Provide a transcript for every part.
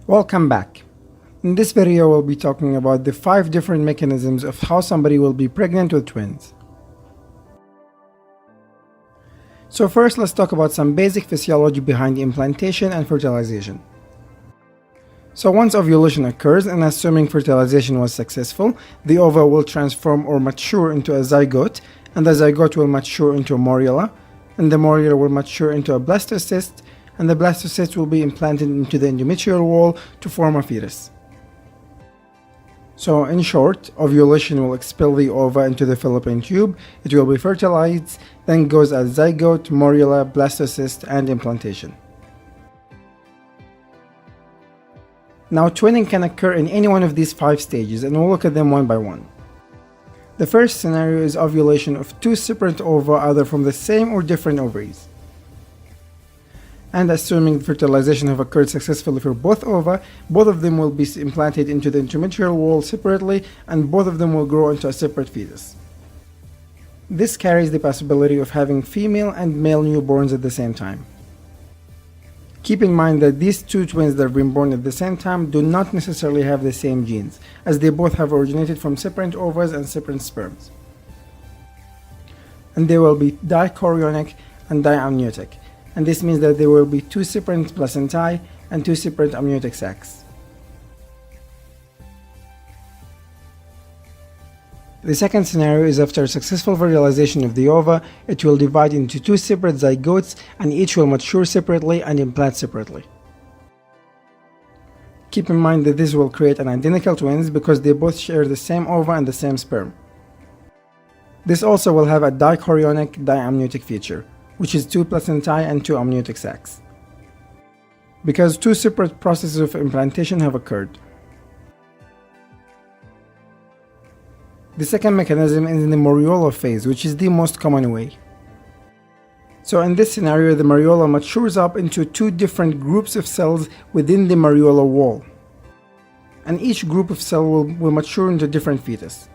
Welcome back. In this video we'll be talking about the 5 different mechanisms of how somebody will be pregnant with twins. So first let's talk about some basic physiology behind implantation and fertilization. So once ovulation occurs, and assuming fertilization was successful, the ova will transform or mature into a zygote, and the zygote will mature into a morula, and the morula will mature into a blastocyst, and the blastocyst will be implanted into the endometrial wall to form a fetus. So in short, ovulation will expel the ova into the fallopian tube, it will be fertilized, then goes as zygote, morula, blastocyst, and implantation. Now twinning can occur in any one of these 5 stages, and we'll look at them one by one. The first scenario is ovulation of 2 separate ova either from the same or different ovaries. And assuming fertilization have occurred successfully for both ova, both of them will be implanted into the endometrial wall separately, and both of them will grow into a separate fetus. This carries the possibility of having female and male newborns at the same time. Keep in mind that these 2 twins that have been born at the same time do not necessarily have the same genes, as they both have originated from separate ovas and separate sperms. And they will be dichorionic and diamniotic, and this means that there will be 2 separate placentae and 2 separate amniotic sacs. The second scenario is after successful fertilization of the ova, it will divide into 2 separate zygotes, and each will mature separately and implant separately. Keep in mind that this will create an identical twins because they both share the same ova and the same sperm. This also will have a dichorionic diamniotic feature, which is 2 placentae and 2 amniotic sacs, because 2 separate processes of implantation have occurred. The second mechanism is in the moriola phase, which is the most common way. So in this scenario, the moriola matures up into 2 different groups of cells within the moriola wall, and each group of cells will mature into different fetus.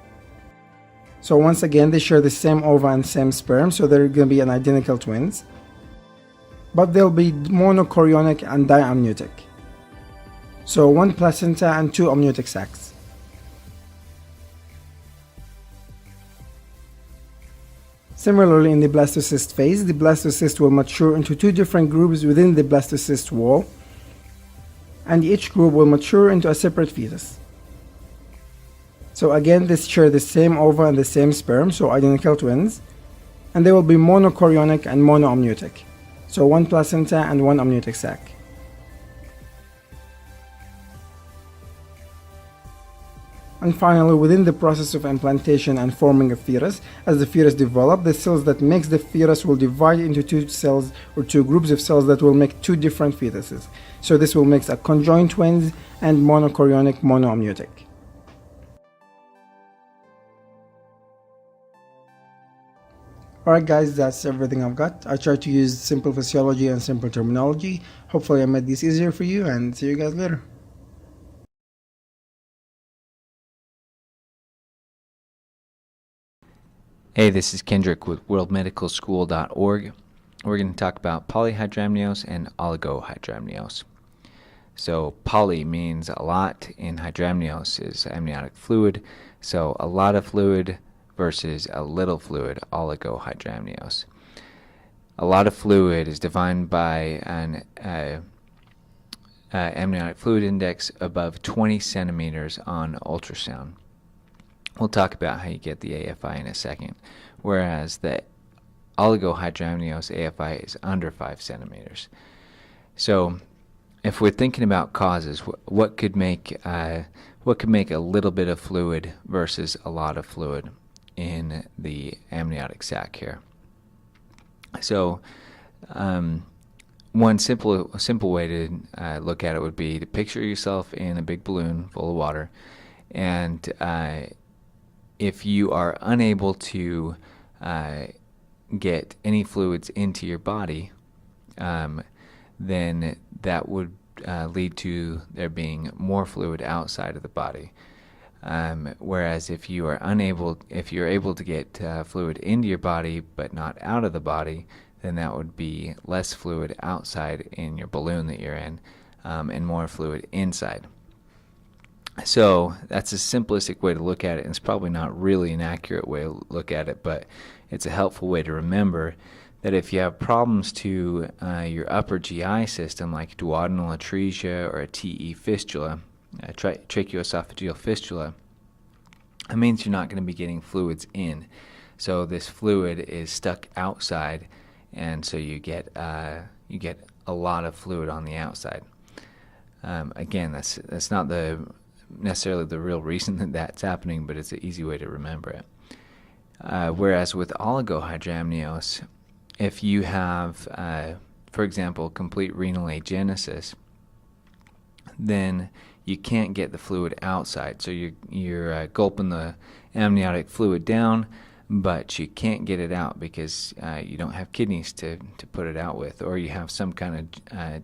So once again, they share the same ova and same sperm, so they're going to be an identical twins, but they'll be monochorionic and diamniotic, so 1 placenta and 2 amniotic sacs. Similarly, in the blastocyst phase, the blastocyst will mature into 2 different groups within the blastocyst wall, and each group will mature into a separate fetus. So again, they share the same ova and the same sperm, so identical twins, and they will be monochorionic and monoamniotic, so 1 placenta and 1 amniotic sac. And finally, within the process of implantation and forming a fetus, as the fetus develops, the cells that makes the fetus will divide into 2 cells or 2 groups of cells that will make 2 different fetuses. So this will make a conjoined twins and monochorionic monoamniotic. Alright guys, that's everything I've got. I tried to use simple physiology and simple terminology. Hopefully I made this easier for you, and see you guys later. Hey, this is Kendrick with worldmedicalschool.org. We're going to talk about polyhydramnios and oligohydramnios. So poly means a lot, in hydramnios is amniotic fluid, so a lot of fluid versus a little fluid, oligohydramnios. A lot of fluid is defined by an amniotic fluid index above 20 centimeters on ultrasound. We'll talk about how you get the AFI in a second, whereas the oligohydramnios AFI is under 5 centimeters. So if we're thinking about causes, what could make a little bit of fluid versus a lot of fluid in the amniotic sac here? So one simple way to look at it would be to picture yourself in a big balloon full of water, and if you are unable to get any fluids into your body, then that would lead to there being more fluid outside of the body. Whereas if you're able to get fluid into your body but not out of the body, then that would be less fluid outside in your balloon that you're in, and more fluid inside. So that's a simplistic way to look at it, and it's probably not really an accurate way to look at it, but it's a helpful way to remember that if you have problems to your upper GI system, like duodenal atresia or a TE fistula, a tracheoesophageal fistula, it means you're not going to be getting fluids in. So this fluid is stuck outside, and so you get a lot of fluid on the outside. Again, that's not necessarily the real reason that that's happening, but it's an easy way to remember it. Whereas with oligohydramnios, if you have, for example, complete renal agenesis, then you can't get the fluid outside. So you're gulping the amniotic fluid down, but you can't get it out because you don't have kidneys to put it out with, or you have some kind of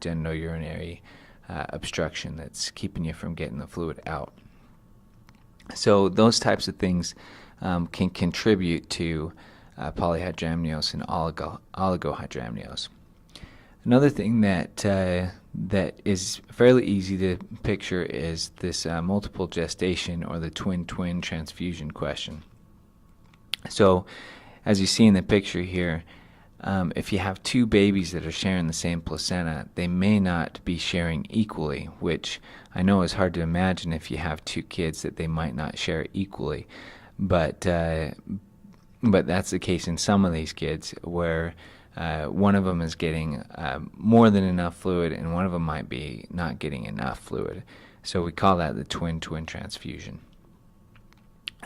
genitourinary obstruction that's keeping you from getting the fluid out. So those types of things can contribute to polyhydramnios and oligohydramnios. Another thing that is fairly easy to picture is this multiple gestation, or the twin-twin transfusion question. So as you see in the picture here, if you have two babies that are sharing the same placenta, they may not be sharing equally, which I know is hard to imagine if you have two kids that they might not share equally. But that's the case in some of these kids, where one of them is getting more than enough fluid, and one of them might be not getting enough fluid. So we call that the twin-twin transfusion.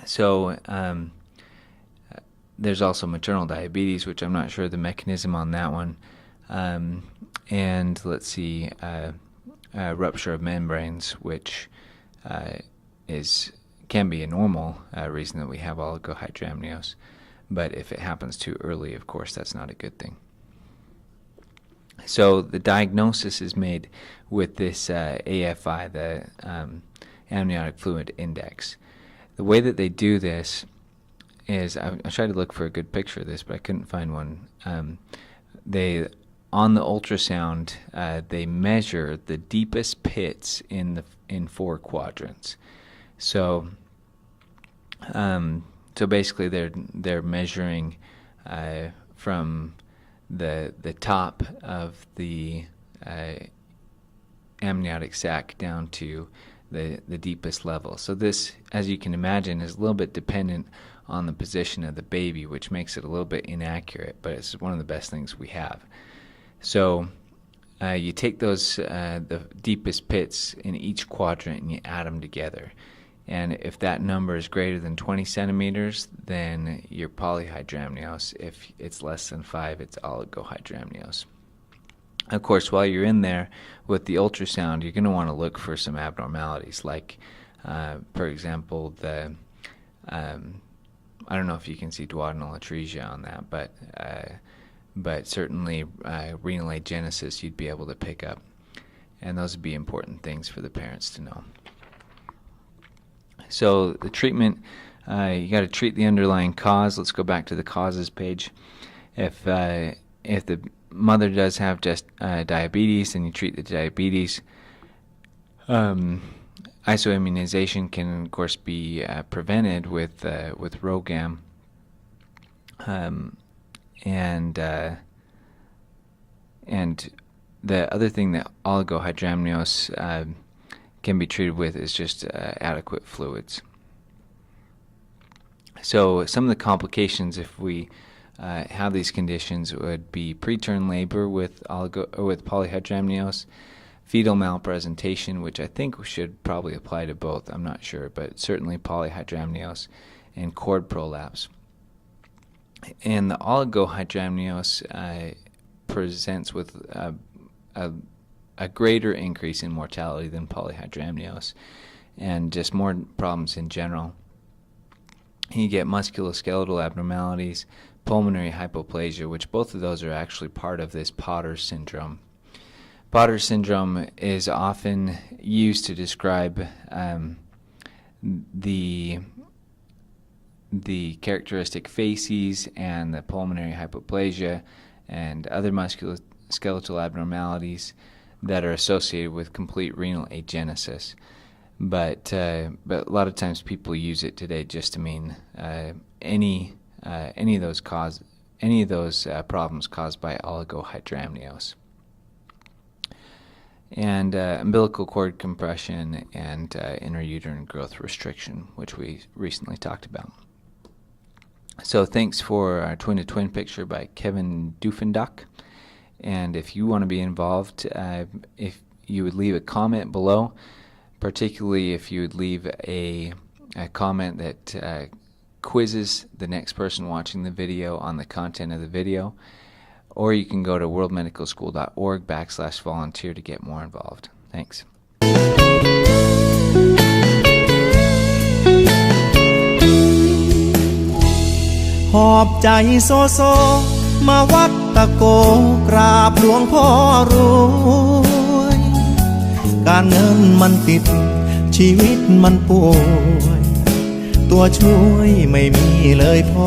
So there's also maternal diabetes, which I'm not sure the mechanism on that one. And let's see, rupture of membranes, which can be a normal reason that we have oligohydramnios. But if it happens too early, of course, that's not a good thing. So the diagnosis is made with this AFI, the amniotic fluid index. The way that they do this is, I tried to look for a good picture of this, but I couldn't find one. On the ultrasound, they measure the deepest pits in 4 quadrants. So basically, they're measuring from the top of the amniotic sac down to the deepest level. So this, as you can imagine, is a little bit dependent on the position of the baby, which makes it a little bit inaccurate, but it's one of the best things we have. So you take those the deepest pits in each quadrant and you add them together. And if that number is greater than 20 centimeters, then you're polyhydramnios. If it's less than 5, it's oligohydramnios. Of course, while you're in there with the ultrasound, you're going to want to look for some abnormalities, like, for example, I don't know if you can see duodenal atresia on that, but certainly renal agenesis you'd be able to pick up. And those would be important things for the parents to know. So the treatment, you got to treat the underlying cause. Let's go back to the causes page. If the mother does have just diabetes, then you treat the diabetes. Isoimmunization can, of course, be prevented with ROGAM. And the other thing that oligohydramnios can be treated with is just adequate fluids. So some of the complications, if we have these conditions, would be preterm labor with polyhydramnios, fetal malpresentation, which I think should probably apply to both. I'm not sure, but certainly polyhydramnios, and cord prolapse. And the oligohydramnios presents with a greater increase in mortality than polyhydramnios, and just more problems in general. You get musculoskeletal abnormalities, pulmonary hypoplasia, which both of those are actually part of this Potter syndrome. Potter syndrome is often used to describe the characteristic facies and the pulmonary hypoplasia and other musculoskeletal abnormalities that are associated with complete renal agenesis. But a lot of times people use it today just to mean any of those problems caused by oligohydramnios. And umbilical cord compression and intrauterine growth restriction, which we recently talked about. So thanks for our twin-to-twin picture by Kevin Doofendak. And if you want to be involved, if you would leave a comment below, particularly if you would leave a comment that quizzes the next person watching the video on the content of the video, or you can go to worldmedicalschool.org/volunteer to get more involved. Thanks. หอบใจโซโซมาวัดตะโกกราบหลวงพ่อรวยการเงินมันติดชีวิตมันป่วยตัวช่วยไม่มีเลยพ่อ